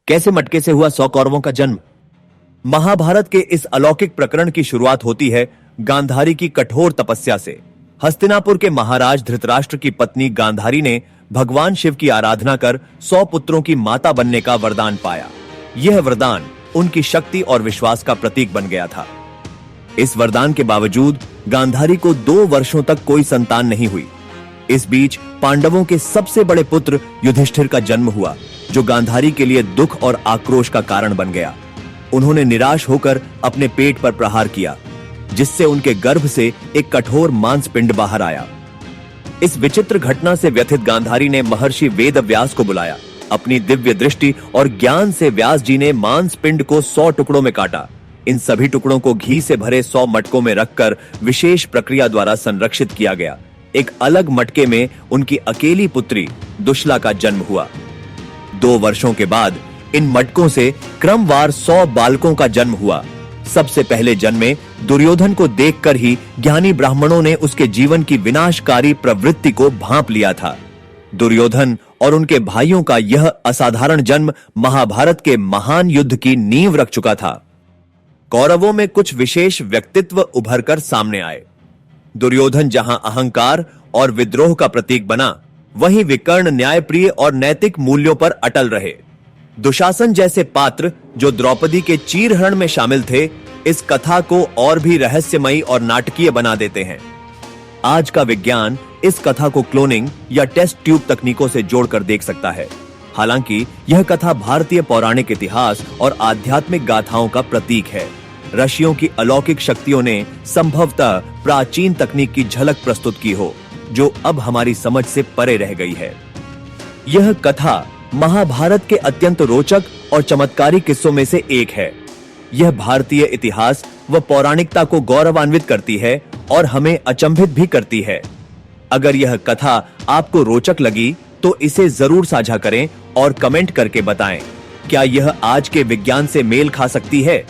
कैसे मटके से हुआ 100 कौरवों का जन्म। महाभारत के इस अलौकिक प्रकरण की शुरुआत होती है गांधारी की कठोर तपस्या से। हस्तिनापुर के महाराज धृतराष्ट्र की पत्नी गांधारी ने भगवान शिव की आराधना कर 100 पुत्रों की माता बनने का वरदान पाया। यह वरदान उनकी शक्ति और विश्वास का प्रतीक बन गया था। इस वरदान के बावजूद गांधारी को 2 वर्षों तक कोई संतान नहीं हुई। इस बीच पांडवों के सबसे बड़े पुत्र युधिष्ठिर का जन्म हुआ, जो गांधारी के लिए दुख और आक्रोश का कारण बन गया। उन्होंने निराश होकर अपने पेट पर प्रहार किया, जिससे उनके गर्भ से एक कठोर मांसपिंड बाहर आया। इस विचित्र घटना से व्यथित गांधारी ने महर्षि वेदव्यास को बुलाया। अपनी दिव्य दृष्टि और ज्ञान से व्यास जी ने मांसपिंड को 100 टुकड़ों में काटा। इन सभी टुकड़ों को घी से भरे 100 मटकों में रखकर विशेष प्रक्रिया द्वारा संरक्षित किया गया। एक अलग मटके में उनकी अकेली पुत्री दुशला का जन्म हुआ। 2 वर्षों के बाद इन मटकों से क्रमवार 100 बालकों का जन्म हुआ। सबसे पहले जन्मे दुर्योधन को देखकर ही ज्ञानी ब्राह्मणों ने उसके जीवन की विनाशकारी प्रवृत्ति को भांप लिया था। दुर्योधन और उनके भाइयों का यह असाधारण जन्म महाभारत के महान युद्ध की नींव रख चुका था। कौरवों में कुछ विशेष व्यक्तित्व उभरकर सामने आए। दुर्योधन जहां अहंकार और विद्रोह का प्रतीक बना, वहीं विकर्ण न्यायप्रिय और नैतिक मूल्यों पर अटल रहे। दुशासन जैसे पात्र, जो द्रौपदी के चीरहरण में शामिल थे, इस कथा को और भी रहस्यमयी और नाटकीय बना देते हैं। आज का विज्ञान इस कथा को क्लोनिंग या टेस्ट ट्यूब तकनीकों से जोड़कर देख सकता है। हालांकि यह कथा भारतीय पौराणिक इतिहास और आध्यात्मिक गाथाओं का प्रतीक है। ऋषियों की अलौकिक शक्तियों ने संभवतः प्राचीन तकनीक की झलक प्रस्तुत की हो, जो अब हमारी समझ से परे रह गई है। यह कथा महाभारत के अत्यंत रोचक और चमत्कारी किस्सों में से एक है। यह भारतीय इतिहास व पौराणिकता को गौरवान्वित करती है और हमें अचंभित भी करती है। अगर यह कथा आपको रोचक लगी तो इसे जरूर साझा करें और कमेंट करके बताएं, क्या यह आज के विज्ञान से मेल खा सकती है।